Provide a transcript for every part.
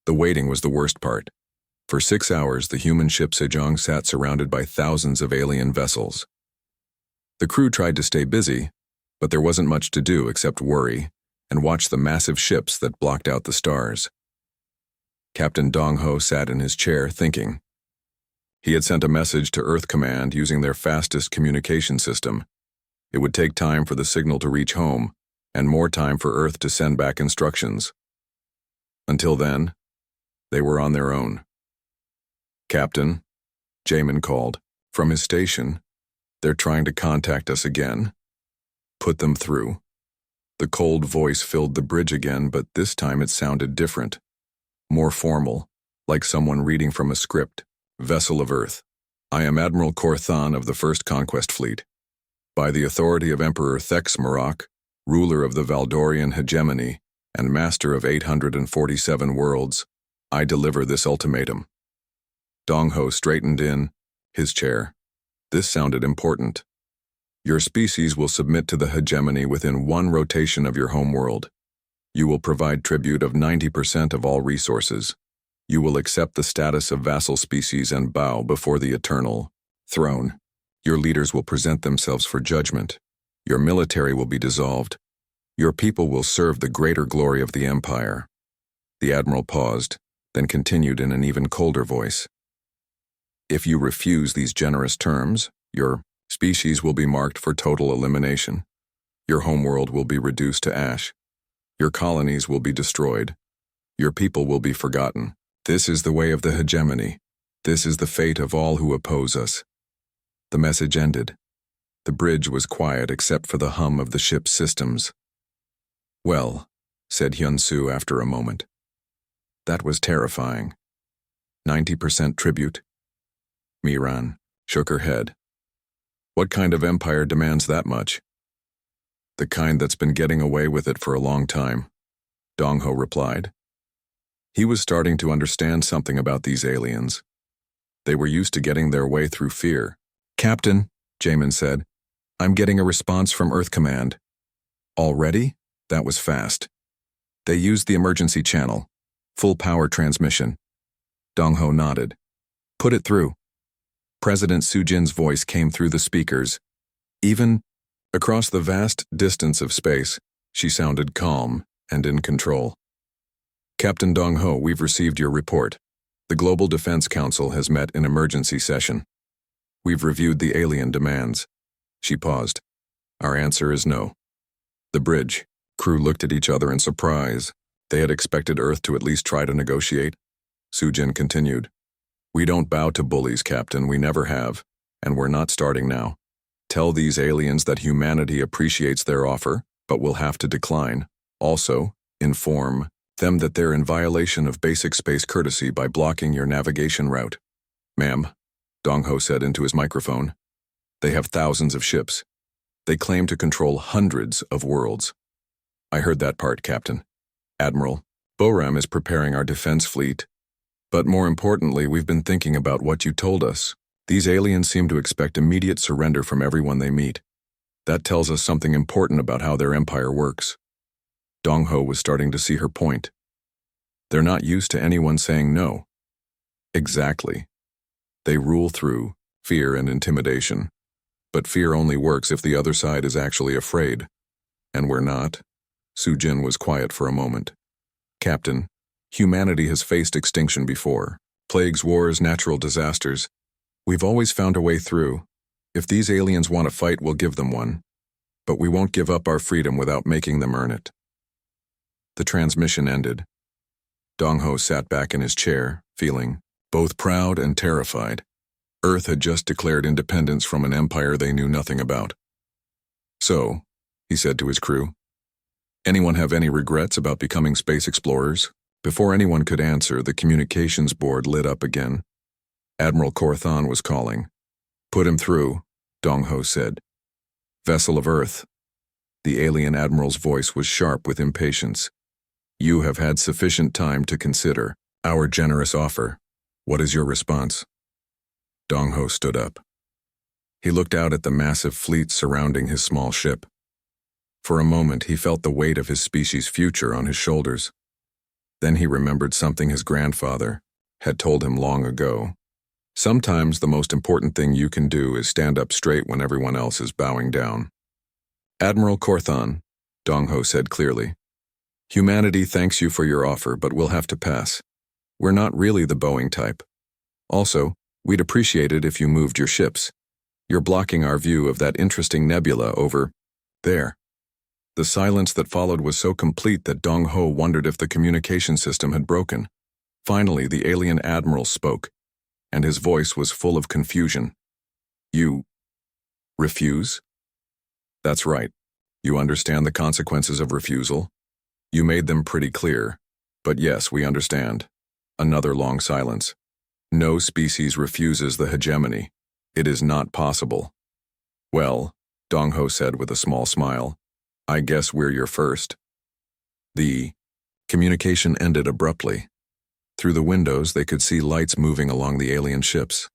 The waiting was the worst part. For 6 hours, the human ship Sejong sat surrounded by thousands of alien vessels. The crew tried to stay busy, but there wasn't much to do except worry and watch the massive ships that blocked out the stars. Captain Dong-ho sat in his chair thinking. He had sent a message to Earth Command using their fastest communication system. It would take time for the signal to reach home, and more time for Earth to send back instructions. Until then, they were on their own. "Captain," Jamin called, from his station, "they're trying to contact us again." "Put them through." The cold voice filled the bridge again, but this time it sounded different. More formal, like someone reading from a script. "Vessel of Earth. I am Admiral Korthan of the First Conquest Fleet. By the authority of Emperor Thex Marok, ruler of the Valdorian hegemony and master of 847 worlds, I deliver this ultimatum." Dong-ho straightened in his chair. This sounded important. "Your species will submit to the hegemony within 1 rotation of your homeworld. You will provide tribute of 90% of all resources. You will accept the status of vassal species and bow before the eternal throne. Your leaders will present themselves for judgment. Your military will be dissolved. Your people will serve the greater glory of the empire." The admiral paused, then continued in an even colder voice. "If you refuse these generous terms, your species will be marked for total elimination. Your homeworld will be reduced to ash. Your colonies will be destroyed. Your people will be forgotten. This is the way of the hegemony. This is the fate of all who oppose us." The message ended. The bridge was quiet except for the hum of the ship's systems. "Well," said Hyun-soo after a moment. "That was terrifying. 90% tribute." Miran shook her head. "What kind of empire demands that much?" "The kind that's been getting away with it for a long time," Dong-ho replied. He was starting to understand something about these aliens. They were used to getting their way through fear. "Captain," Jamin said, "I'm getting a response from Earth Command." "Already? That was fast." "They used the emergency channel. Full power transmission." Dong-ho nodded. "Put it through." President Sujin's voice came through the speakers. Even across the vast distance of space, she sounded calm and in control. "Captain Dong-ho, we've received your report. The Global Defense Council has met in emergency session. We've reviewed the alien demands." She paused. "Our answer is no." The bridge crew looked at each other in surprise. They had expected Earth to at least try to negotiate. Sujin continued. "We don't bow to bullies, Captain, we never have, and we're not starting now. Tell these aliens that humanity appreciates their offer, but will have to decline. Also, inform them that they're in violation of basic space courtesy by blocking your navigation route." "Ma'am," Dong-ho said into his microphone, "they have thousands of ships. They claim to control hundreds of worlds." "I heard that part, Captain. Admiral, Boram is preparing our defense fleet. But more importantly, we've been thinking about what you told us. These aliens seem to expect immediate surrender from everyone they meet. That tells us something important about how their empire works." Dong-ho was starting to see her point. "They're not used to anyone saying no." "Exactly. They rule through fear and intimidation. But fear only works if the other side is actually afraid. And we're not." Sujin was quiet for a moment. "Captain, humanity has faced extinction before. Plagues, wars, natural disasters. We've always found a way through. If these aliens want a fight, we'll give them one. But we won't give up our freedom without making them earn it." The transmission ended. Dong-ho sat back in his chair, feeling both proud and terrified. Earth had just declared independence from an empire they knew nothing about. "So," he said to his crew, "anyone have any regrets about becoming space explorers?" Before anyone could answer, the communications board lit up again. Admiral Korthan was calling. "Put him through," Dong-ho said. "Vessel of Earth." The alien admiral's voice was sharp with impatience. "You have had sufficient time to consider our generous offer. What is your response?" Dong-ho stood up. He looked out at the massive fleet surrounding his small ship. For a moment, he felt the weight of his species' future on his shoulders. Then he remembered something his grandfather had told him long ago. Sometimes the most important thing you can do is stand up straight when everyone else is bowing down. Admiral Corthon, Dong-Ho said clearly. Humanity thanks you for your offer, but we'll have to pass. We're not really the Boeing type. Also, we'd appreciate it if you moved your ships. You're blocking our view of that interesting nebula over there. The silence that followed was so complete that Dong-Ho wondered if the communication system had broken. Finally, the alien admiral spoke, and his voice was full of confusion. You refuse? That's right. You understand the consequences of refusal? You made them pretty clear. But yes, we understand. Another long silence. No species refuses the hegemony. It is not possible. Well, Dong-Ho said with a small smile, I guess we're your first. The communication ended abruptly. Through the windows, they could see lights moving along the alien ships.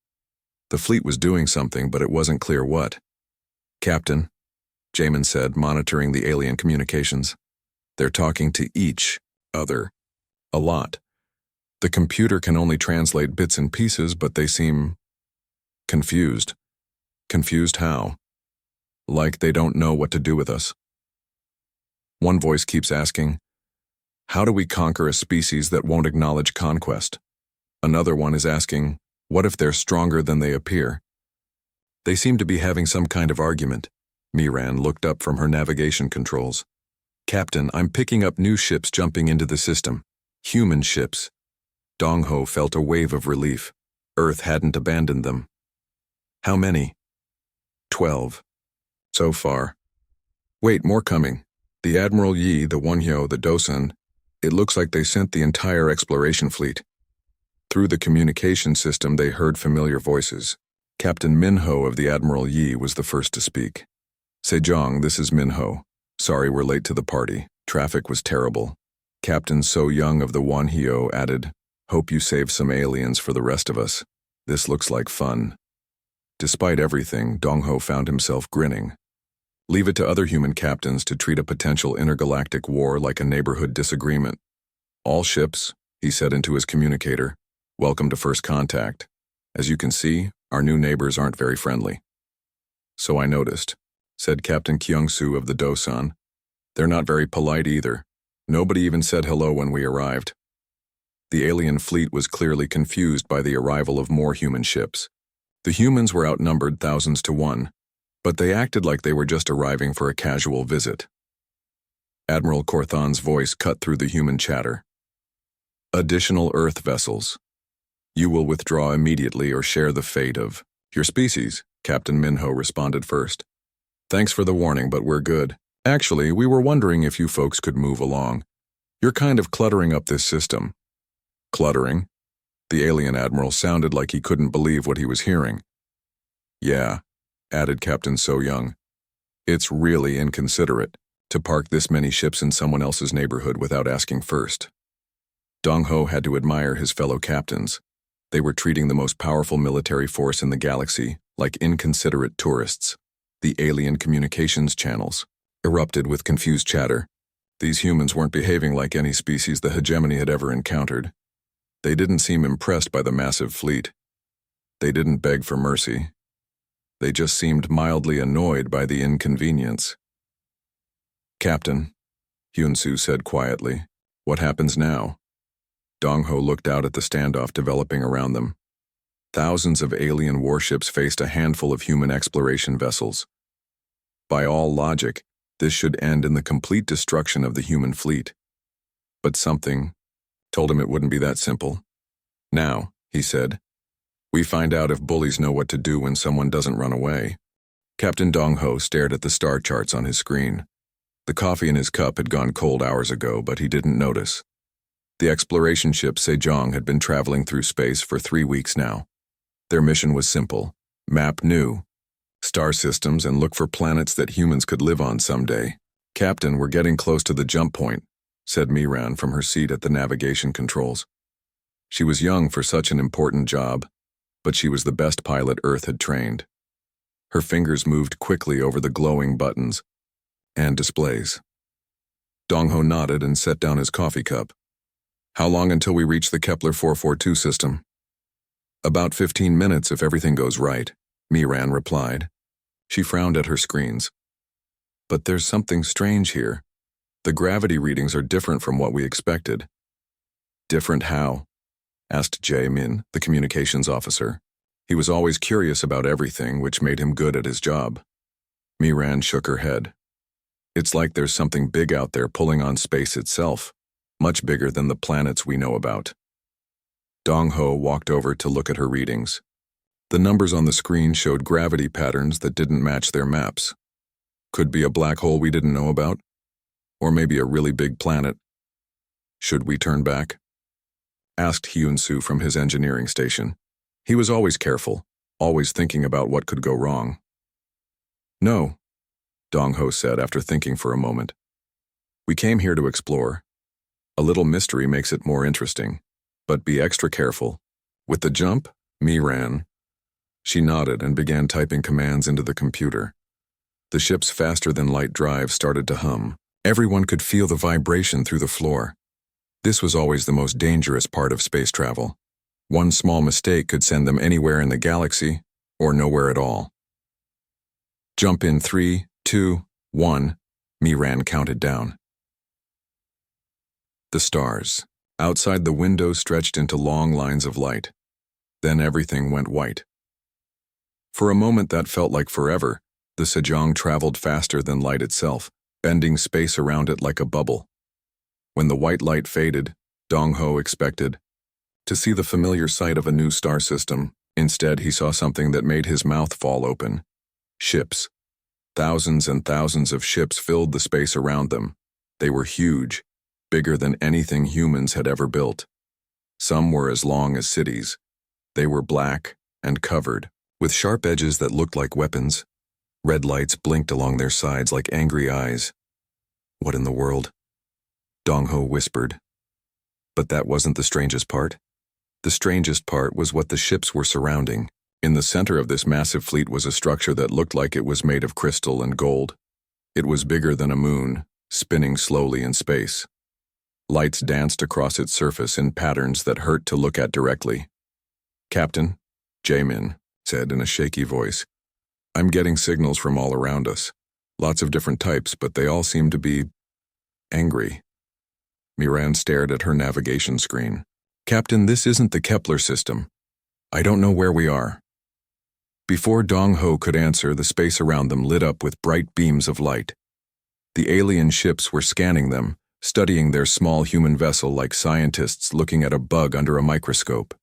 The fleet was doing something, but it wasn't clear what. Captain, Jamin said, monitoring the alien communications. They're talking to each other. A lot. The computer can only translate bits and pieces, but they seem confused. Confused how? Like they don't know what to do with us. One voice keeps asking, how do we conquer a species that won't acknowledge conquest? Another one is asking, what if they're stronger than they appear? They seem to be having some kind of argument. Miran looked up from her navigation controls. Captain, I'm picking up new ships jumping into the system. Human ships. Dong-Ho felt a wave of relief. Earth hadn't abandoned them. How many? 12. So far. Wait, more coming. The Admiral Yi, the Wonhyo, the Dosan. It looks like they sent the entire exploration fleet. Through the communication system, they heard familiar voices. Captain Minho of the Admiral Yi was the first to speak. Sejong, this is Minho. Sorry we're late to the party. Traffic was terrible. Captain So Young of the Wonhyo added, hope you save some aliens for the rest of us. This looks like fun. Despite everything, Dong-Ho found himself grinning. Leave it to other human captains to treat a potential intergalactic war like a neighborhood disagreement. All ships, he said into his communicator, welcome to first contact. As you can see, our new neighbors aren't very friendly. So I noticed, said Captain Kyung-soo of the Dosan. They're not very polite either. Nobody even said hello when we arrived. The alien fleet was clearly confused by the arrival of more human ships. The humans were outnumbered thousands to one, but they acted like they were just arriving for a casual visit. Admiral Corthon's voice cut through the human chatter. Additional Earth vessels. You will withdraw immediately or share the fate of your species, Captain Minho responded first. Thanks for the warning, but we're good. Actually, we were wondering if you folks could move along. You're kind of cluttering up this system. Cluttering? The alien admiral sounded like he couldn't believe what he was hearing. Yeah, added Captain So Young. It's really inconsiderate to park this many ships in someone else's neighborhood without asking first. Dong-Ho had to admire his fellow captains. They were treating the most powerful military force in the galaxy like inconsiderate tourists. The alien communications channels erupted with confused chatter. These humans weren't behaving like any species the hegemony had ever encountered. They didn't seem impressed by the massive fleet. They didn't beg for mercy. They just seemed mildly annoyed by the inconvenience. Captain, Hyun-soo said quietly, what happens now? Dong-Ho looked out at the standoff developing around them. Thousands of alien warships faced a handful of human exploration vessels. By all logic, this should end in the complete destruction of the human fleet. But something told him it wouldn't be that simple. Now, he said, we find out if bullies know what to do when someone doesn't run away. Captain Dong-Ho stared at the star charts on his screen. The coffee in his cup had gone cold hours ago, but he didn't notice. The exploration ship Sejong had been traveling through space for 3 weeks now. Their mission was simple. Map new star systems and look for planets that humans could live on someday. Captain, we're getting close to the jump point, said Miran from her seat at the navigation controls. She was young for such an important job, but she was the best pilot Earth had trained. Her fingers moved quickly over the glowing buttons and displays. Dong-Ho nodded and set down his coffee cup. How long until we reach the Kepler 442 system? About 15 minutes if everything goes right, Miran replied. She frowned at her screens. But there's something strange here. The gravity readings are different from what we expected. Different how? Asked Jae-min, the communications officer. He was always curious about everything, which made him good at his job. Miran shook her head. It's like there's something big out there pulling on space itself, much bigger than the planets we know about. Dong-ho walked over to look at her readings. The numbers on the screen showed gravity patterns that didn't match their maps. Could be a black hole we didn't know about, or maybe a really big planet. Should we turn back? Asked Hyun-soo from his engineering station. He was always careful, always thinking about what could go wrong. No, Dong-ho said after thinking for a moment. We came here to explore. A little mystery makes it more interesting, but be extra careful. With the jump, Miran. She nodded and began typing commands into the computer. The ship's faster-than-light drive started to hum. Everyone could feel the vibration through the floor. This was always the most dangerous part of space travel. One small mistake could send them anywhere in the galaxy, or nowhere at all. Jump in 3, 2, 1, Miran counted down. The stars. Outside the window stretched into long lines of light. Then everything went white. For a moment that felt like forever, the Sejong traveled faster than light itself, bending space around it like a bubble. When the white light faded, Dong-ho expected to see the familiar sight of a new star system. Instead, he saw something that made his mouth fall open. Ships. Thousands and thousands of ships filled the space around them. They were huge, bigger than anything humans had ever built. Some were as long as cities. They were black and covered, with sharp edges that looked like weapons. Red lights blinked along their sides like angry eyes. What in the world? Dong-ho whispered. But that wasn't the strangest part. The strangest part was what the ships were surrounding. In the center of this massive fleet was a structure that looked like it was made of crystal and gold. It was bigger than a moon, spinning slowly in space. Lights danced across its surface in patterns that hurt to look at directly. Captain, Jae-min said in a shaky voice, I'm getting signals from all around us. Lots of different types, but they all seem to be angry. Miran stared at her navigation screen. Captain, this isn't the Kepler system. I don't know where we are. Before Dong-ho could answer, the space around them lit up with bright beams of light. The alien ships were scanning them, studying their small human vessel like scientists looking at a bug under a microscope.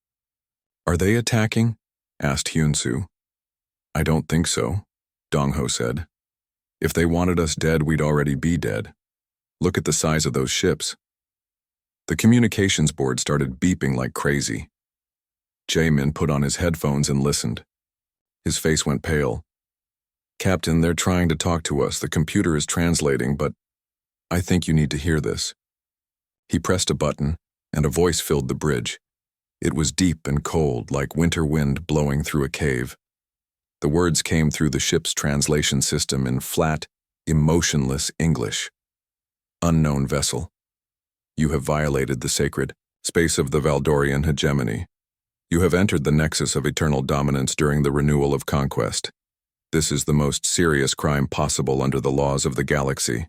Are they attacking? Asked Hyun-soo. I don't think so, Dong-ho said. If they wanted us dead, we'd already be dead. Look at the size of those ships. The communications board started beeping like crazy. Jae-min put on his headphones and listened. His face went pale. Captain, they're trying to talk to us. The computer is translating, but I think you need to hear this. He pressed a button, and a voice filled the bridge. It was deep and cold, like winter wind blowing through a cave. The words came through the ship's translation system in flat, emotionless English. Unknown vessel. You have violated the sacred space of the Valdorian hegemony. You have entered the nexus of eternal dominance during the renewal of conquest. This is the most serious crime possible under the laws of the galaxy.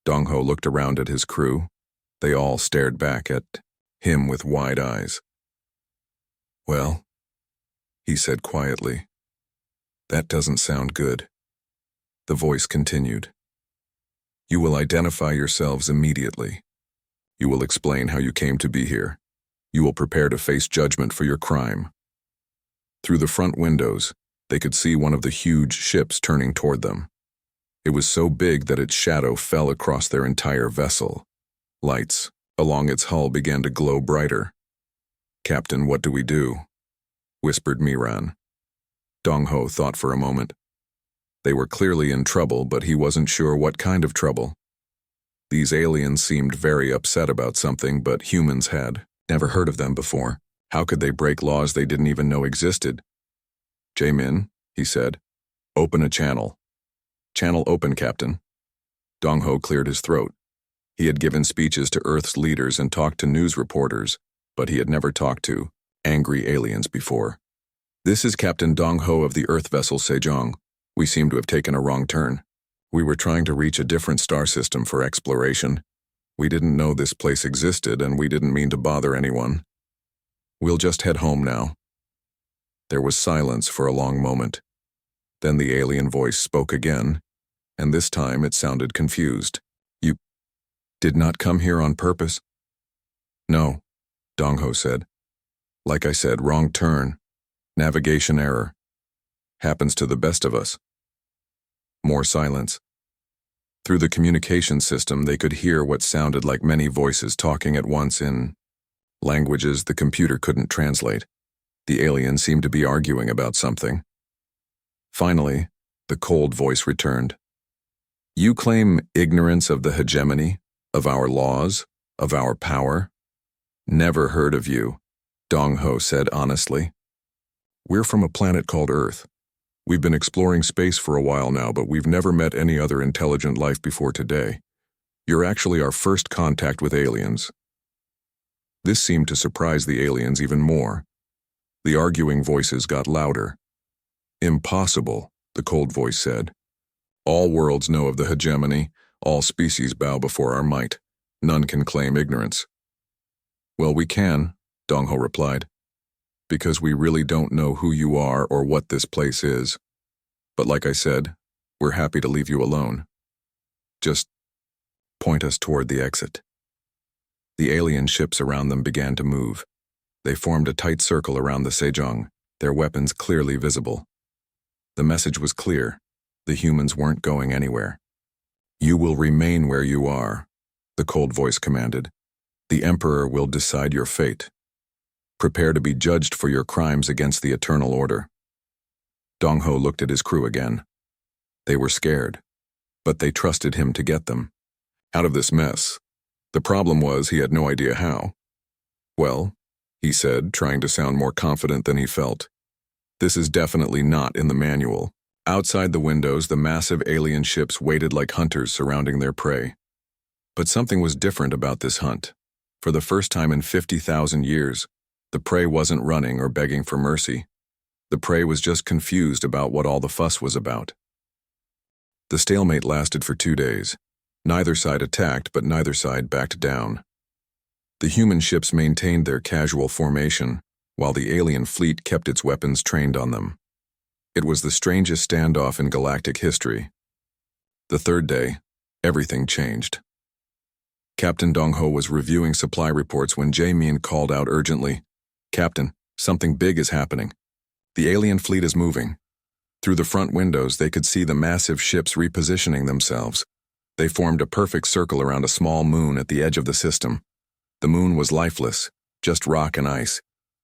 Dong-ho looked around at his crew. They all stared back at him with wide eyes. Well, he said quietly. That doesn't sound good. The voice continued. You will identify yourselves immediately. You will explain how you came to be here. You will prepare to face judgment for your crime. Through the front windows, they could see one of the huge ships turning toward them. It was so big that its shadow fell across their entire vessel. Lights along its hull began to glow brighter. Captain, what do we do? Whispered Miran. Dong-ho thought for a moment. They were clearly in trouble, but he wasn't sure what kind of trouble. These aliens seemed very upset about something, but humans had never heard of them before. How could they break laws they didn't even know existed? Jae-min, he said, open a channel. Channel open, Captain. Dong-ho cleared his throat. He had given speeches to Earth's leaders and talked to news reporters, but he had never talked to angry aliens before. "This is Captain Dong Ho of the Earth vessel Sejong. We seem to have taken a wrong turn. We were trying to reach a different star system for exploration. We didn't know this place existed, and we didn't mean to bother anyone. We'll just head home now." There was silence for a long moment. Then the alien voice spoke again, and this time it sounded confused. "You did not come here on purpose?" "No," Dong Ho said. "Like I said, wrong turn. Navigation error. Happens to the best of us." More silence. Through the communication system, they could hear what sounded like many voices talking at once in languages the computer couldn't translate. The alien seemed to be arguing about something. Finally, the cold voice returned. "You claim ignorance of the hegemony, of our laws, of our power? Never heard of you," Dong Ho said honestly. "We're from a planet called Earth. We've been exploring space for a while now, but we've never met any other intelligent life before today. You're actually our first contact with aliens." This seemed to surprise the aliens even more. The arguing voices got louder. "Impossible," the cold voice said. "All worlds know of the hegemony. All species bow before our might. None can claim ignorance." "Well, we can," Dong Ho replied, "because we really don't know who you are or what this place is. But like I said, we're happy to leave you alone. Just point us toward the exit." The alien ships around them began to move. They formed a tight circle around the Sejong, their weapons clearly visible. The message was clear. The humans weren't going anywhere. "You will remain where you are," the cold voice commanded. "The Emperor will decide your fate. Prepare to be judged for your crimes against the Eternal Order." Dong Ho looked at his crew again. They were scared, but they trusted him to get them out of this mess. The problem was he had no idea how. "Well," he said, trying to sound more confident than he felt, "this is definitely not in the manual." Outside the windows, the massive alien ships waited like hunters surrounding their prey. But something was different about this hunt. For the first time in 50,000 years, the prey wasn't running or begging for mercy. The prey was just confused about what all the fuss was about. The stalemate lasted for 2 days. Neither side attacked, but neither side backed down. The human ships maintained their casual formation, while the alien fleet kept its weapons trained on them. It was the strangest standoff in galactic history. The third day, everything changed. Captain Dong Ho was reviewing supply reports when Jae-min called out urgently, "Captain, something big is happening. The alien fleet is moving." Through the front windows, they could see the massive ships repositioning themselves. They formed a perfect circle around a small moon at the edge of the system. The moon was lifeless, just rock and ice,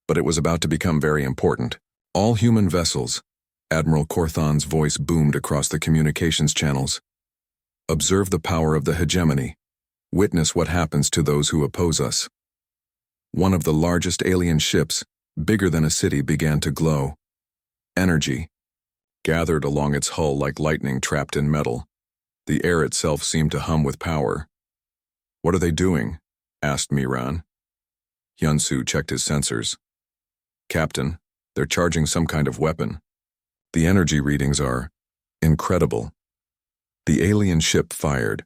but it was about to become very important. "All human vessels," Admiral Corthon's voice boomed across the communications channels. "Observe the power of the hegemony. Witness what happens to those who oppose us." One of the largest alien ships, bigger than a city, began to glow. Energy gathered along its hull like lightning trapped in metal. The air itself seemed to hum with power. "What are they doing?" asked Miran. Hyunsu checked his sensors. "Captain, they're charging some kind of weapon. The energy readings are incredible." The alien ship fired.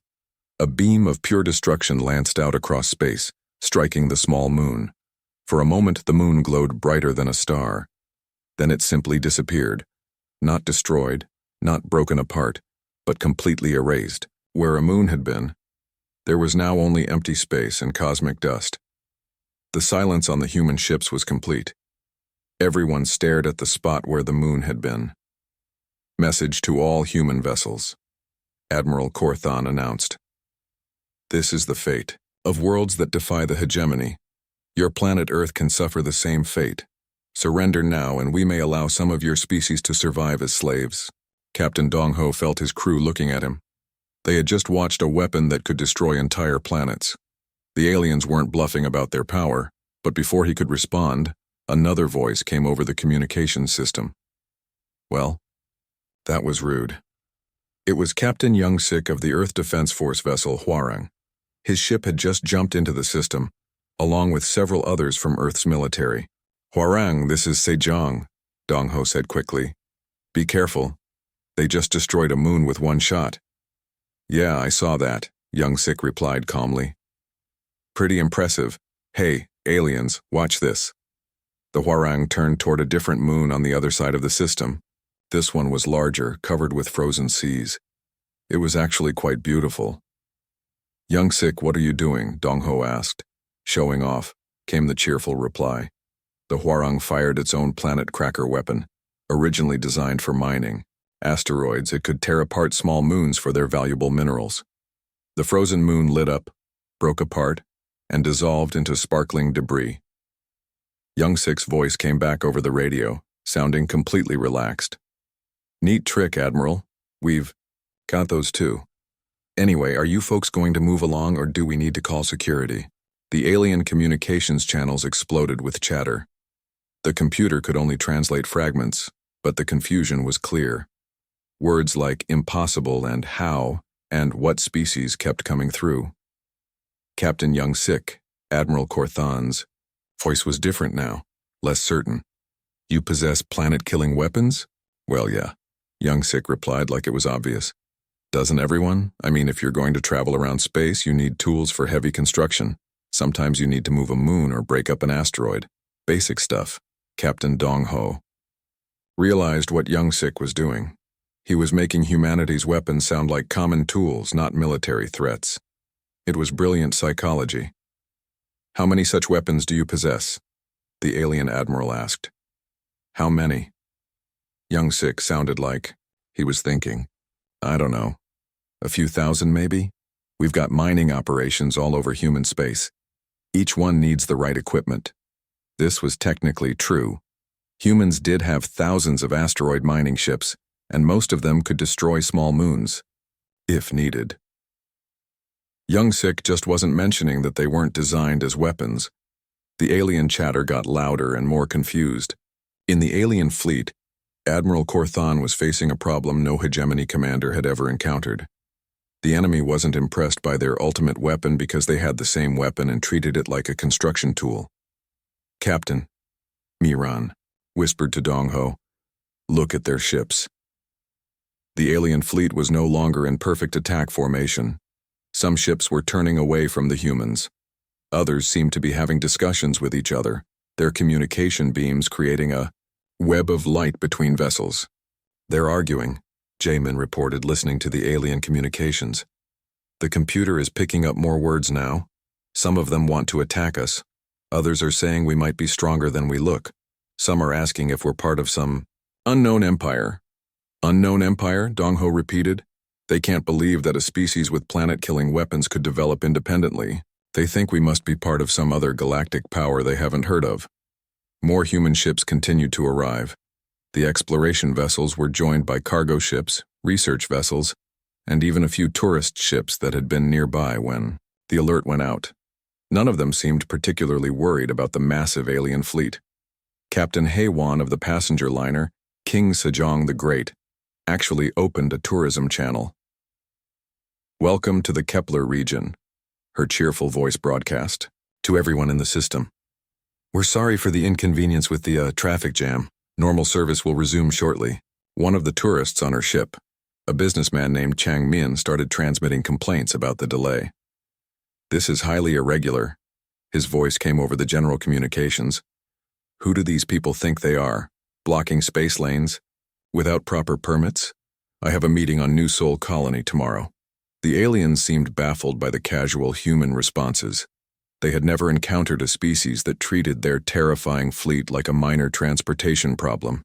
A beam of pure destruction lanced out across space, striking the small moon. For a moment, the moon glowed brighter than a star. Then it simply disappeared. Not destroyed, not broken apart, but completely erased. Where a moon had been, there was now only empty space and cosmic dust. The silence on the human ships was complete. Everyone stared at the spot where the moon had been. "Message to all human vessels," Admiral Corthon announced. "This is the fate of worlds that defy the hegemony. Your planet Earth can suffer the same fate. Surrender now, and we may allow some of your species to survive as slaves." Captain Dong Ho felt his crew looking at him. They had just watched a weapon that could destroy entire planets. The aliens weren't bluffing about their power, but before he could respond, another voice came over the communications system. Well, that was rude. It was Captain Young-sik of the Earth Defense Force vessel Hwarang. His ship had just jumped into the system, along with several others from Earth's military. "Hwarang, this is Sejong," Dong-ho said quickly. "Be careful. They just destroyed a moon with one shot." "Yeah, I saw that," Young-sik replied calmly. "Pretty impressive. Hey, aliens, watch this." The Hwarang turned toward a different moon on the other side of the system. This one was larger, covered with frozen seas. It was actually quite beautiful. "Young-sik, what are you doing?" Dong-ho asked. "Showing off," came the cheerful reply. The Hwarang fired its own planet cracker weapon. Originally designed for mining asteroids, it could tear apart small moons for their valuable minerals. The frozen moon lit up, broke apart, and dissolved into sparkling debris. Young-sik's voice came back over the radio, sounding completely relaxed. "Neat trick, Admiral. We've got those too. Anyway, are you folks going to move along or do we need to call security?" The alien communications channels exploded with chatter. The computer could only translate fragments, but the confusion was clear. Words like impossible and how and what species kept coming through. Captain Young-sik, Admiral Corthan's voice was different now, less certain. "You possess planet-killing weapons?" "Well, yeah," Young-sik replied like it was obvious. "Doesn't everyone? I mean, if you're going to travel around space, you need tools for heavy construction. Sometimes you need to move a moon or break up an asteroid. Basic stuff." Captain Dong-ho realized what Young-sik was doing. He was making humanity's weapons sound like common tools, not military threats. It was brilliant psychology. "How many such weapons do you possess?" the alien admiral asked. "How many?" Young-sik sounded like he was thinking. "I don't know. A few thousand, maybe? We've got mining operations all over human space. Each one needs the right equipment." This was technically true. Humans did have thousands of asteroid mining ships, and most of them could destroy small moons, if needed. Young-sik just wasn't mentioning that they weren't designed as weapons. The alien chatter got louder and more confused. In the alien fleet, Admiral Corthan was facing a problem no hegemony commander had ever encountered. The enemy wasn't impressed by their ultimate weapon because they had the same weapon and treated it like a construction tool. "Captain," Miran whispered to Dong-ho, "look at their ships." The alien fleet was no longer in perfect attack formation. Some ships were turning away from the humans. Others seemed to be having discussions with each other, their communication beams creating a web of light between vessels. "They're arguing," Jamin reported, listening to the alien communications. "The computer is picking up more words now. Some of them want to attack us. Others are saying we might be stronger than we look. Some are asking if we're part of some unknown empire." "Unknown empire?" Dong-ho repeated. "They can't believe that a species with planet-killing weapons could develop independently. They think we must be part of some other galactic power they haven't heard of." More human ships continued to arrive. The exploration vessels were joined by cargo ships, research vessels, and even a few tourist ships that had been nearby when the alert went out. None of them seemed particularly worried about the massive alien fleet. Captain Haewon of the passenger liner, King Sejong the Great, actually opened a tourism channel. "Welcome to the Kepler region," her cheerful voice broadcast to everyone in the system. "We're sorry for the inconvenience with the traffic jam. Normal service will resume shortly." One of the tourists on her ship, a businessman named Chang Min, started transmitting complaints about the delay. "This is highly irregular." His voice came over the general communications. "Who do these people think they are? Blocking space lanes? Without proper permits? I have a meeting on New Sol Colony tomorrow." The aliens seemed baffled by the casual human responses. They had never encountered a species that treated their terrifying fleet like a minor transportation problem.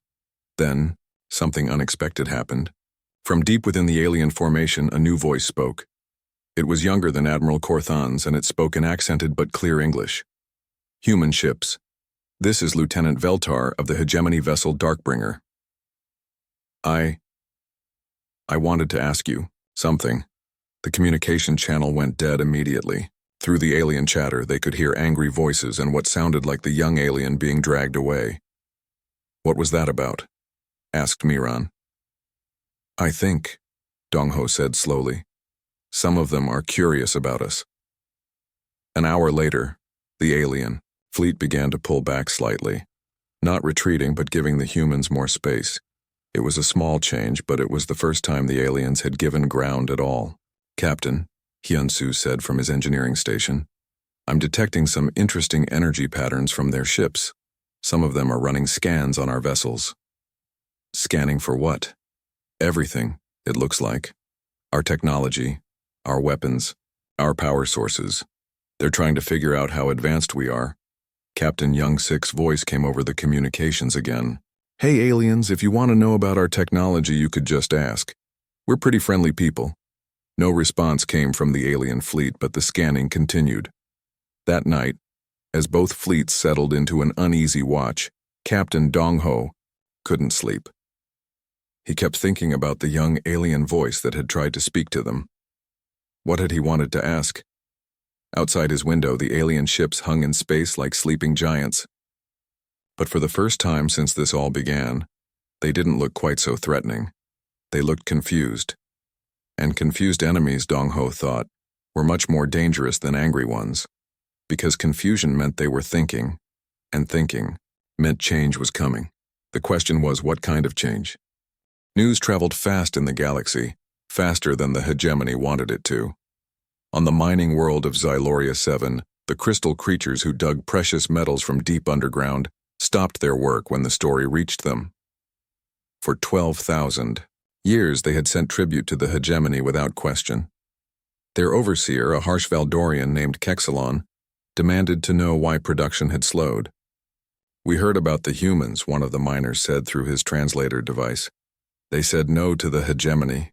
Then, something unexpected happened. From deep within the alien formation, a new voice spoke. It was younger than Admiral Corthan's, and it spoke in accented but clear English. "Human ships. This is Lieutenant Veltar of the hegemony vessel Darkbringer. I wanted to ask you something." The communication channel went dead immediately. Through the alien chatter, they could hear angry voices and what sounded like the young alien being dragged away. "What was that about?" asked Miran. "I think," Dong-ho said slowly, "some of them are curious about us. An hour later, the alien fleet began to pull back slightly, not retreating but giving the humans more space. It was a small change, but it was the first time the aliens had given ground at all. "Captain," Hyun-Soo said from his engineering station, "I'm detecting some interesting energy patterns from their ships. Some of them are running scans on our vessels." "Scanning for what?" "Everything, it looks like. Our technology, our weapons, our power sources. They're trying to figure out how advanced we are." Captain Young-Sik's voice came over the communications again. "Hey aliens, if you want to know about our technology, you could just ask. We're pretty friendly people." No response came from the alien fleet, but the scanning continued. That night, as both fleets settled into an uneasy watch, Captain Dong-ho couldn't sleep. He kept thinking about the young alien voice that had tried to speak to them. What had he wanted to ask? Outside his window, the alien ships hung in space like sleeping giants. But for the first time since this all began, they didn't look quite so threatening. They looked confused. And confused enemies, Dong-ho thought, were much more dangerous than angry ones, because confusion meant they were thinking, and thinking meant change was coming. The question was, what kind of change? News traveled fast in the galaxy, faster than the hegemony wanted it to. On the mining world of Xyloria 7, the crystal creatures who dug precious metals from deep underground stopped their work when the story reached them. For 12,000 years they had sent tribute to the hegemony without question. Their overseer, a harsh Valdorian named Kexalon, demanded to know why production had slowed. "We heard about the humans," one of the miners said through his translator device. "They said no to the hegemony."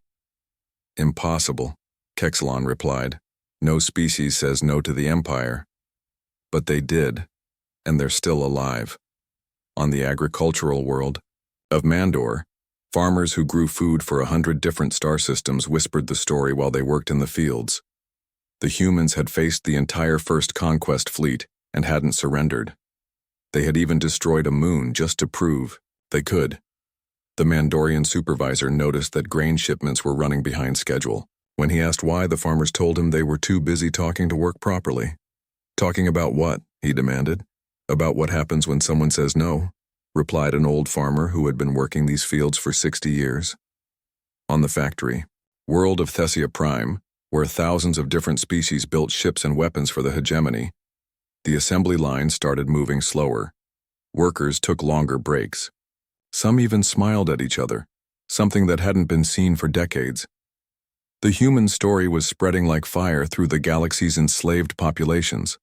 "Impossible," Kexalon replied. "No species says no to the empire." But they did, and they're still alive. On the agricultural world of Mandor, farmers who grew food for 100 different star systems whispered the story while they worked in the fields. The humans had faced the entire First Conquest fleet and hadn't surrendered. They had even destroyed a moon just to prove they could. The Mandorian supervisor noticed that grain shipments were running behind schedule. When he asked why, the farmers told him they were too busy talking to work properly. "Talking about what?" he demanded. "About what happens when someone says no," replied an old farmer who had been working these fields for 60 years. On the factory world of Thessia Prime, where thousands of different species built ships and weapons for the hegemony, the assembly line started moving slower. Workers took longer breaks. Some even smiled at each other, something that hadn't been seen for decades. The human story was spreading like fire through the galaxy's enslaved populations.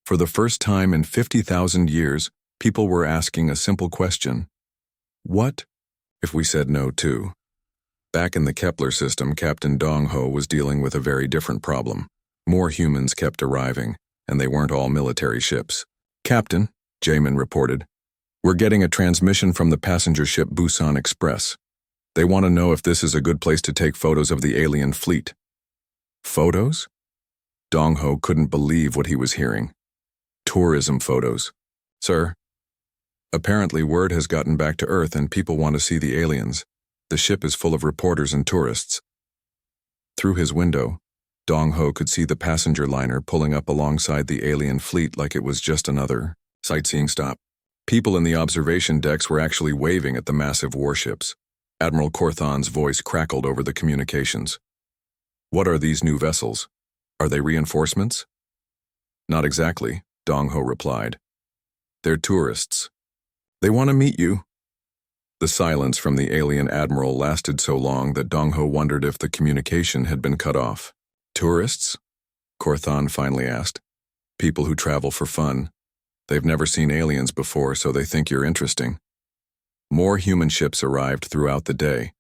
For the first time in 50,000 years, people were asking a simple question. What if we said no too? Back in the Kepler system, Captain Dong-ho was dealing with a very different problem. More humans kept arriving, and they weren't all military ships. "Captain," Jamin reported, "we're getting a transmission from the passenger ship Busan Express. They want to know if this is a good place to take photos of the alien fleet." Photos? Dong-ho couldn't believe what he was hearing. Tourism photos. "Sir, apparently word has gotten back to Earth and people want to see the aliens. The ship is full of reporters and tourists." Through his window, Dong-ho could see the passenger liner pulling up alongside the alien fleet like it was just another sightseeing stop. People in the observation decks were actually waving at the massive warships. Admiral Corthon's voice crackled over the communications. "What are these new vessels? Are they reinforcements?" "Not exactly," Dong-ho replied. "They're tourists. They want to meet you." The silence from the alien admiral lasted so long that Dong-ho wondered if the communication had been cut off. "Tourists?" Corthon finally asked. "People who travel for fun. They've never seen aliens before, so they think you're interesting." More human ships arrived throughout the day.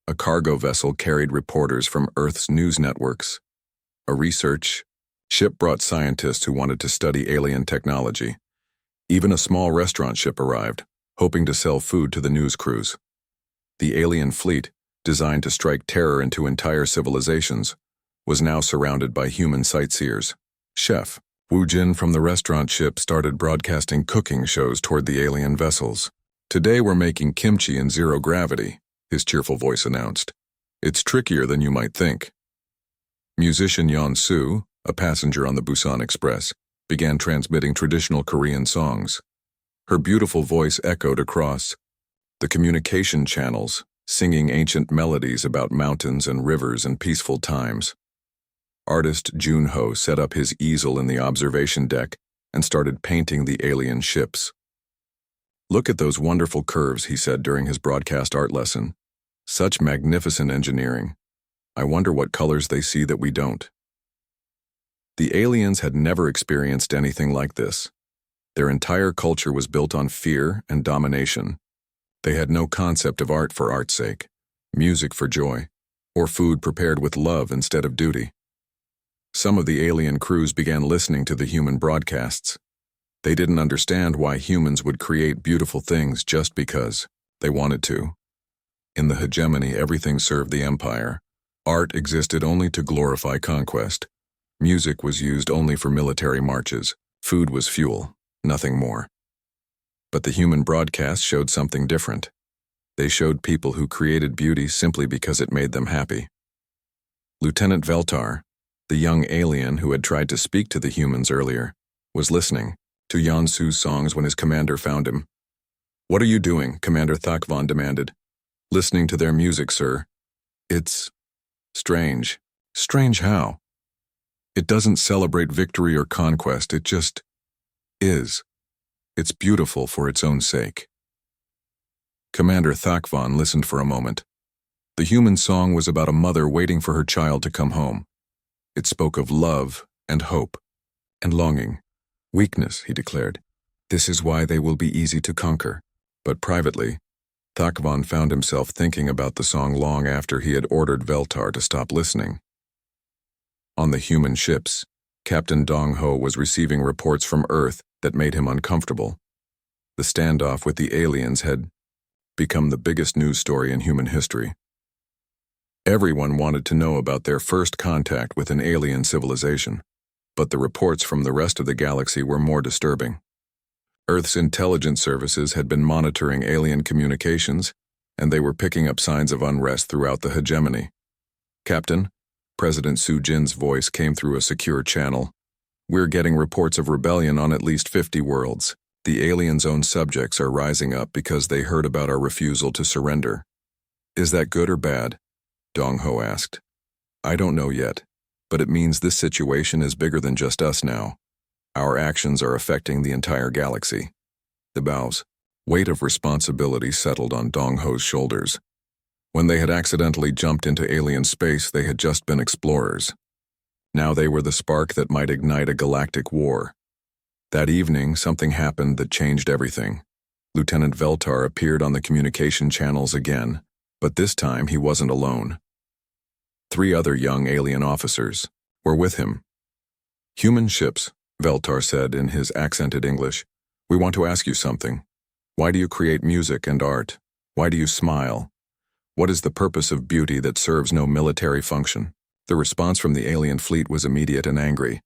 A cargo vessel carried reporters from Earth's news networks. A research ship brought scientists who wanted to study alien technology. Even a small restaurant ship arrived, hoping to sell food to the news crews. The alien fleet, designed to strike terror into entire civilizations, was now surrounded by human sightseers. Chef Wu Jin from the restaurant ship started broadcasting cooking shows toward the alien vessels. "Today we're making kimchi in zero gravity," his cheerful voice announced. "It's trickier than you might think." Musician Yeon Soo, a passenger on the Busan Express, began transmitting traditional Korean songs. Her beautiful voice echoed across the communication channels, singing ancient melodies about mountains and rivers and peaceful times. Artist Junho set up his easel in the observation deck and started painting the alien ships. "Look at those wonderful curves," he said during his broadcast art lesson. "Such magnificent engineering. I wonder what colors they see that we don't." The aliens had never experienced anything like this. Their entire culture was built on fear and domination. They had no concept of art for art's sake, music for joy, or food prepared with love instead of duty. Some of the alien crews began listening to the human broadcasts. They didn't understand why humans would create beautiful things just because they wanted to. In the hegemony, everything served the empire. Art existed only to glorify conquest. Music was used only for military marches. Food was fuel, nothing more. But the human broadcast showed something different. They showed people who created beauty simply because it made them happy. Lieutenant Veltar, the young alien who had tried to speak to the humans earlier, was listening to Yansu's songs when his commander found him. "What are you doing?" Commander Thakvan demanded. "Listening to their music, sir. It's strange." "Strange how?" "It doesn't celebrate victory or conquest, it just is. It's beautiful for its own sake." Commander Thakvan listened for a moment. The human song was about a mother waiting for her child to come home. It spoke of love and hope and longing. "Weakness," he declared. "This is why they will be easy to conquer." But privately, Thakvan found himself thinking about the song long after he had ordered Veltar to stop listening. On the human ships, Captain Dong Ho was receiving reports from Earth that made him uncomfortable. The standoff with the aliens had become the biggest news story in human history. Everyone wanted to know about their first contact with an alien civilization, but the reports from the rest of the galaxy were more disturbing. Earth's intelligence services had been monitoring alien communications, and they were picking up signs of unrest throughout the hegemony. "Captain," President Su Jin's voice came through a secure channel, "we're getting reports of rebellion on at least 50 worlds. The aliens' own subjects are rising up because they heard about our refusal to surrender." "Is that good or bad?" Dong Ho asked. "I don't know yet, but it means this situation is bigger than just us now. Our actions are affecting the entire galaxy." The bow's weight of responsibility settled on Dong Ho's shoulders. When they had accidentally jumped into alien space, they had just been explorers. Now they were the spark that might ignite a galactic war. That evening, something happened that changed everything. Lieutenant Veltar appeared on the communication channels again, but this time he wasn't alone. 3 other young alien officers were with him. "Human ships," Veltar said in his accented English. "We want to ask you something. Why do you create music and art? Why do you smile? What is the purpose of beauty that serves no military function?" The response from the alien fleet was immediate and angry.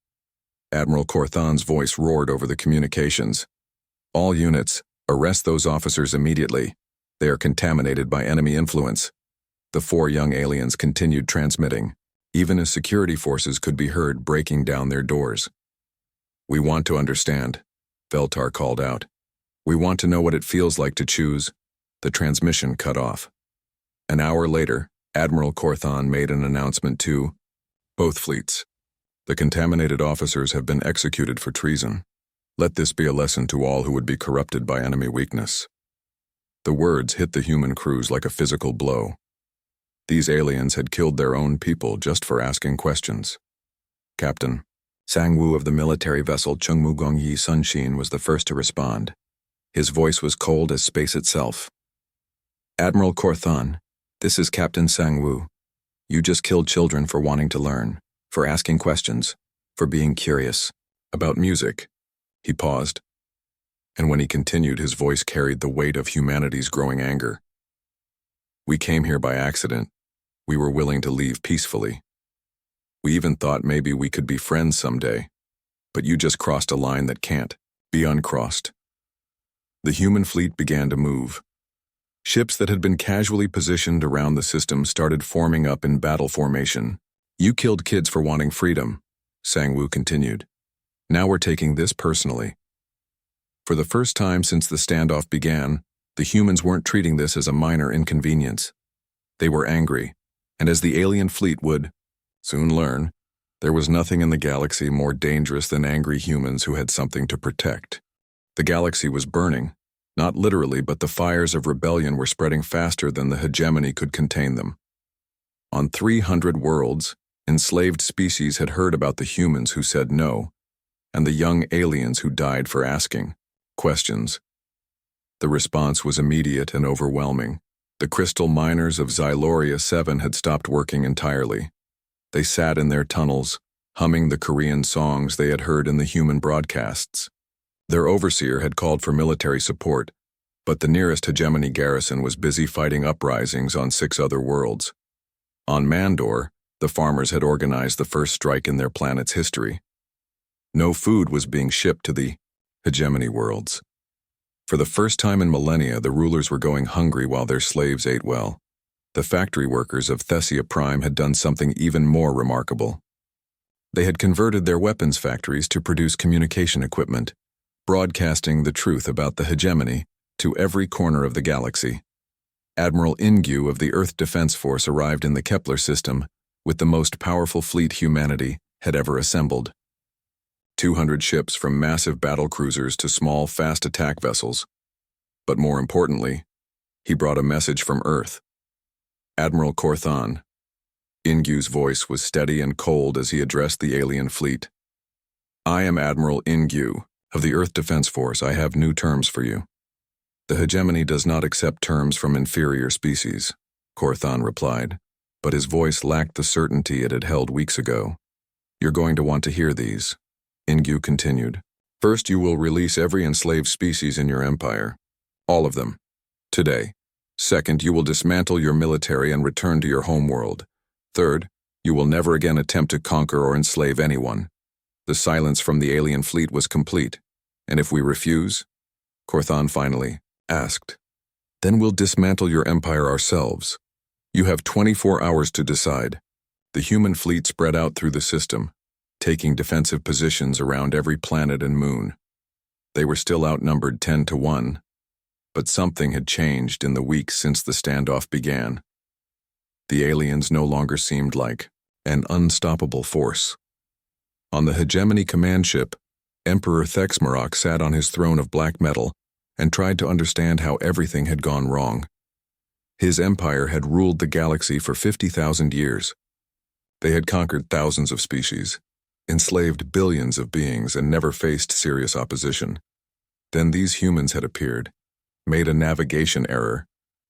Admiral Korthan's voice roared over the communications. "All units, arrest those officers immediately. They are contaminated by enemy influence." The 4 young aliens continued transmitting, even as security forces could be heard breaking down their doors. "We want to understand," Veltar called out. "We want to know what it feels like to choose." The transmission cut off. An hour later, Admiral Korthan made an announcement to both fleets. "The contaminated officers have been executed for treason. Let this be a lesson to all who would be corrupted by enemy weakness." The words hit the human crews like a physical blow. These aliens had killed their own people just for asking questions. Captain Sang-woo of the military vessel Chungmu Gongyi Sunshin was the first to respond. His voice was cold as space itself. "Admiral Korthan, this is Captain Sang-woo. You just killed children for wanting to learn, for asking questions, for being curious. About music." He paused, and when he continued, his voice carried the weight of humanity's growing anger. "We came here by accident. We were willing to leave peacefully. We even thought maybe we could be friends someday. But you just crossed a line that can't be uncrossed." The human fleet began to move. Ships that had been casually positioned around the system started forming up in battle formation. "You killed kids for wanting freedom," Sang-woo continued. Now we're taking this personally. For the first time since the standoff began, the humans weren't treating this as a minor inconvenience. They were angry, and as the alien fleet would soon learn, there was nothing in the galaxy more dangerous than angry humans who had something to protect. The galaxy was burning, not literally, but the fires of rebellion were spreading faster than the hegemony could contain them. On 300 worlds, enslaved species had heard about the humans who said no, and the young aliens who died for asking questions. The response was immediate and overwhelming. The crystal miners of Xyloria 7 had stopped working entirely. They sat in their tunnels, humming the Korean songs they had heard in the human broadcasts. Their overseer had called for military support, but the nearest hegemony garrison was busy fighting uprisings on 6 other worlds. On Mandor, the farmers had organized the first strike in their planet's history. No food was being shipped to the hegemony worlds. For the first time in millennia, the rulers were going hungry while their slaves ate well. The factory workers of Thessia Prime had done something even more remarkable. They had converted their weapons factories to produce communication equipment, broadcasting the truth about the hegemony to every corner of the galaxy. Admiral Ingyu of the Earth Defense Force arrived in the Kepler system with the most powerful fleet humanity had ever assembled. 200 ships, from massive battle cruisers to small, fast attack vessels. But more importantly, he brought a message from Earth. Admiral Korthan. Ingyu's voice was steady and cold as he addressed the alien fleet. I am Admiral Ingyu of the Earth Defense Force. I have new terms for you. The hegemony does not accept terms from inferior species, Korthan replied, but his voice lacked the certainty it had held weeks ago. You're going to want to hear these, Ingyu continued. First, you will release every enslaved species in your empire. All of them. Today. Second, you will dismantle your military and return to your homeworld. Third, you will never again attempt to conquer or enslave anyone. The silence from the alien fleet was complete. And if we refuse? Korthan finally asked. Then we'll dismantle your empire ourselves. You have 24 hours to decide. The human fleet spread out through the system, taking defensive positions around every planet and moon. They were still outnumbered 10-1, but something had changed in the weeks since the standoff began. The aliens no longer seemed like an unstoppable force. On the hegemony command ship, Emperor Thexmarok sat on his throne of black metal and tried to understand how everything had gone wrong. His empire had ruled the galaxy for 50,000 years. They had conquered thousands of species, enslaved billions of beings, and never faced serious opposition. Then these humans had appeared, made a navigation error,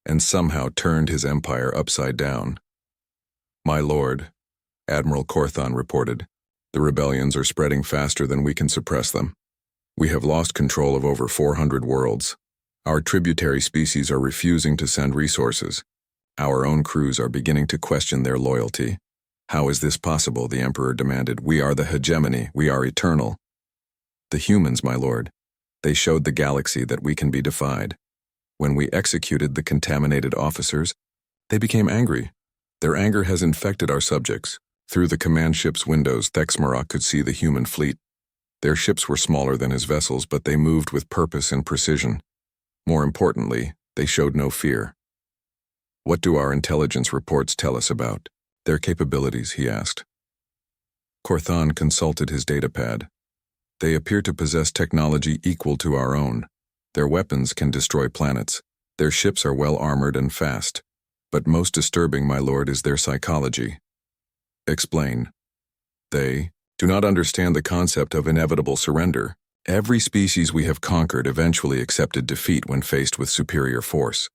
and somehow turned his empire upside down. My lord, Admiral Korthan reported, the rebellions are spreading faster than we can suppress them. We have lost control of over 400 worlds. Our tributary species are refusing to send resources. Our own crews are beginning to question their loyalty. How is this possible? The Emperor demanded. We are the hegemony. We are eternal. The humans, my lord. They showed the galaxy that we can be defied. When we executed the contaminated officers, they became angry. Their anger has infected our subjects. Through the command ship's windows, Thexmarok could see the human fleet. Their ships were smaller than his vessels, but they moved with purpose and precision. More importantly, they showed no fear. What do our intelligence reports tell us about their capabilities? He asked. Korthan consulted his datapad. They appear to possess technology equal to our own. Their weapons can destroy planets. Their ships are well armored and fast. But most disturbing, my lord, is their psychology. Explain. They do not understand the concept of inevitable surrender. Every species we have conquered eventually accepted defeat when faced with superior force.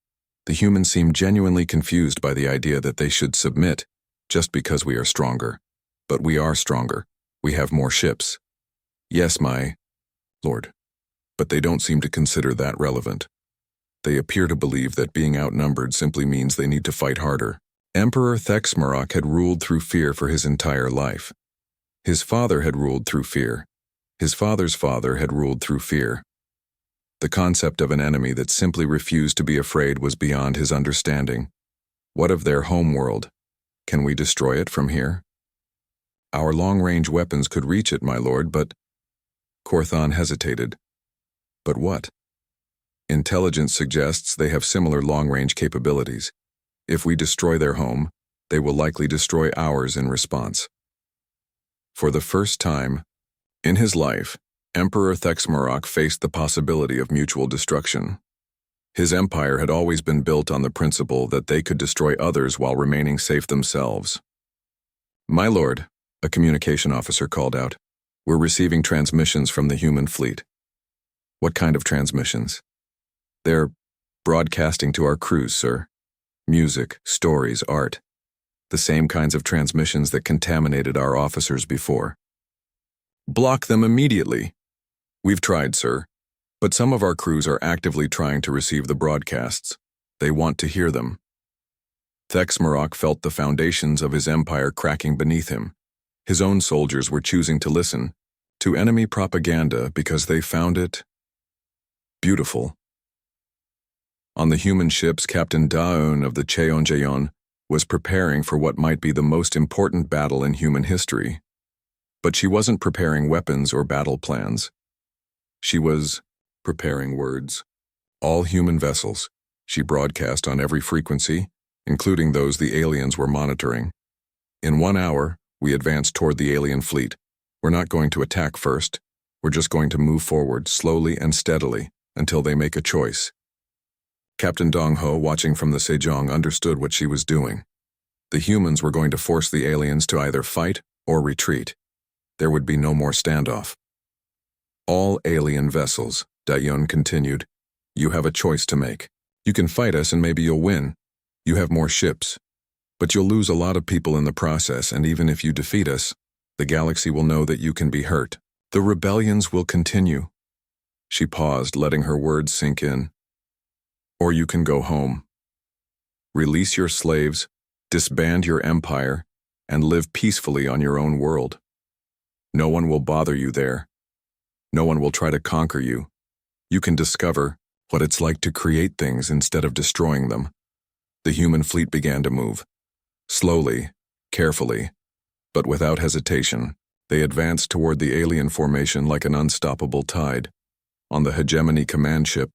The humans seem genuinely confused by the idea that they should submit just because we are stronger. But we are stronger. We have more ships. Yes, my lord. But they don't seem to consider that relevant. They appear to believe that being outnumbered simply means they need to fight harder. Emperor Thexmarok had ruled through fear for his entire life. His father had ruled through fear. His father's father had ruled through fear. The concept of an enemy that simply refused to be afraid was beyond his understanding. What of their home world? Can we destroy it from here? Our long-range weapons could reach it, my lord, but... Korthon hesitated. But what? Intelligence suggests they have similar long-range capabilities. If we destroy their home, they will likely destroy ours in response. For the first time in his life, Emperor Thexmarok faced the possibility of mutual destruction. His empire had always been built on the principle that they could destroy others while remaining safe themselves. My lord, a communication officer called out, we're receiving transmissions from the human fleet. What kind of transmissions? They're broadcasting to our crews, sir. Music, stories, art. The same kinds of transmissions that contaminated our officers before. Block them immediately. We've tried, sir, but some of our crews are actively trying to receive the broadcasts. They want to hear them. Thexmarok felt the foundations of his empire cracking beneath him. His own soldiers were choosing to listen to enemy propaganda because they found it beautiful. On the human ships, Captain Daon of the Cheonjeon was preparing for what might be the most important battle in human history. But she wasn't preparing weapons or battle plans. She was preparing words. All human vessels, she broadcast on every frequency, including those the aliens were monitoring. In 1 hour, we advanced toward the alien fleet. We're not going to attack first. We're just going to move forward slowly and steadily until they make a choice. Captain Dong-ho, watching from the Sejong, understood what she was doing. The humans were going to force the aliens to either fight or retreat. There would be no more standoff. All alien vessels, Daeyeon continued, you have a choice to make. You can fight us and maybe you'll win. You have more ships. But you'll lose a lot of people in the process, and even if you defeat us, the galaxy will know that you can be hurt. The rebellions will continue. She paused, letting her words sink in. Or you can go home. Release your slaves, disband your empire, and live peacefully on your own world. No one will bother you there. No one will try to conquer you. You can discover what it's like to create things instead of destroying them. The human fleet began to move. Slowly, carefully, but without hesitation, they advanced toward the alien formation like an unstoppable tide. On the hegemony command ship,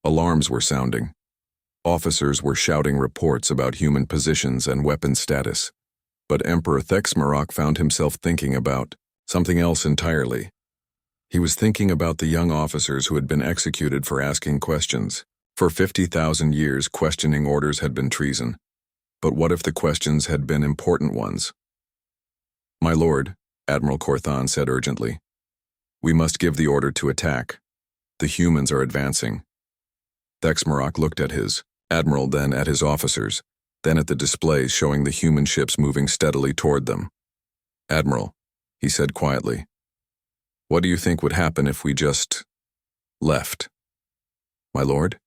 alarms were sounding. Officers were shouting reports about human positions and weapon status. But Emperor Thexmarok found himself thinking about something else entirely. He was thinking about the young officers who had been executed for asking questions. For 50,000 years, questioning orders had been treason. But what if the questions had been important ones? My lord, Admiral Korthon said urgently, we must give the order to attack. The humans are advancing. Thexmarok looked at his admiral, then at his officers, then at the displays showing the human ships moving steadily toward them. Admiral, he said quietly, what do you think would happen if we just left? My lord?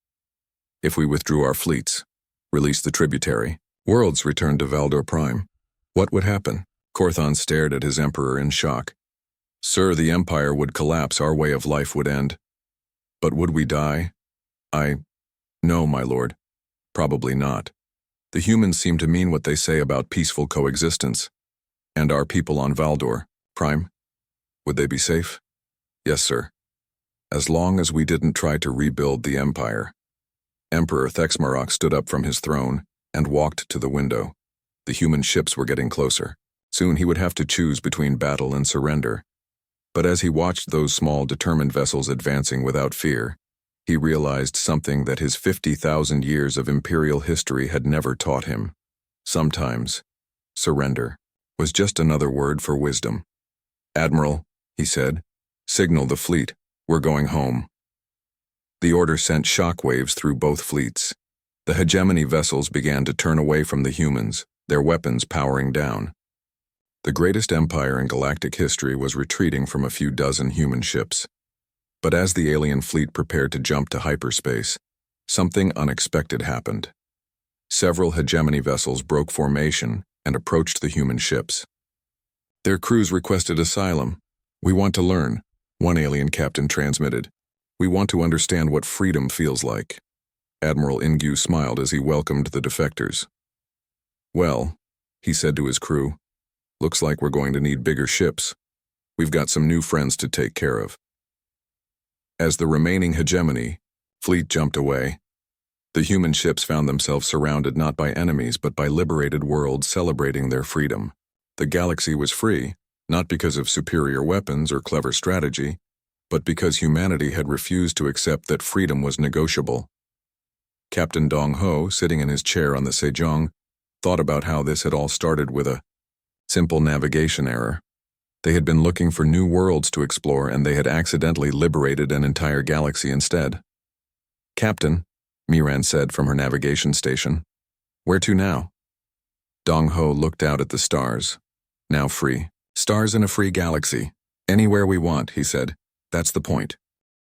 If we withdrew our fleets, released the tributary, worlds returned to Valdor Prime, what would happen? Korthon stared at his emperor in shock. Sir, the empire would collapse, our way of life would end. But would we die? No, my lord. Probably not. The humans seem to mean what they say about peaceful coexistence. And our people on Valdor Prime, would they be safe? Yes, sir. As long as we didn't try to rebuild the empire. Emperor Thexmarok stood up from his throne and walked to the window. The human ships were getting closer. Soon he would have to choose between battle and surrender. But as he watched those small, determined vessels advancing without fear, he realized something that his 50,000 years of imperial history had never taught him. Sometimes, surrender was just another word for wisdom. Admiral, he said, signal the fleet. We're going home. The order sent shockwaves through both fleets. The hegemony vessels began to turn away from the humans, their weapons powering down. The greatest empire in galactic history was retreating from a few dozen human ships. But as the alien fleet prepared to jump to hyperspace, something unexpected happened. Several hegemony vessels broke formation and approached the human ships. Their crews requested asylum. We want to learn, one alien captain transmitted. We want to understand what freedom feels like. Admiral Ingu smiled as he welcomed the defectors. Well, he said to his crew, Looks like we're going to need bigger ships. We've got some new friends to take care of. As the remaining hegemony fleet jumped away, the human ships found themselves surrounded not by enemies but by liberated worlds celebrating their freedom. The galaxy was free, not because of superior weapons or clever strategy, but because humanity had refused to accept that freedom was negotiable. Captain Dong Ho, sitting in his chair on the Sejong, thought about how this had all started with a simple navigation error. They had been looking for new worlds to explore, and they had accidentally liberated an entire galaxy instead. "Captain," Miran said from her navigation station, "where to now?" Dong Ho looked out at the stars. "Now free. Stars in a free galaxy. Anywhere we want," he said. "That's the point."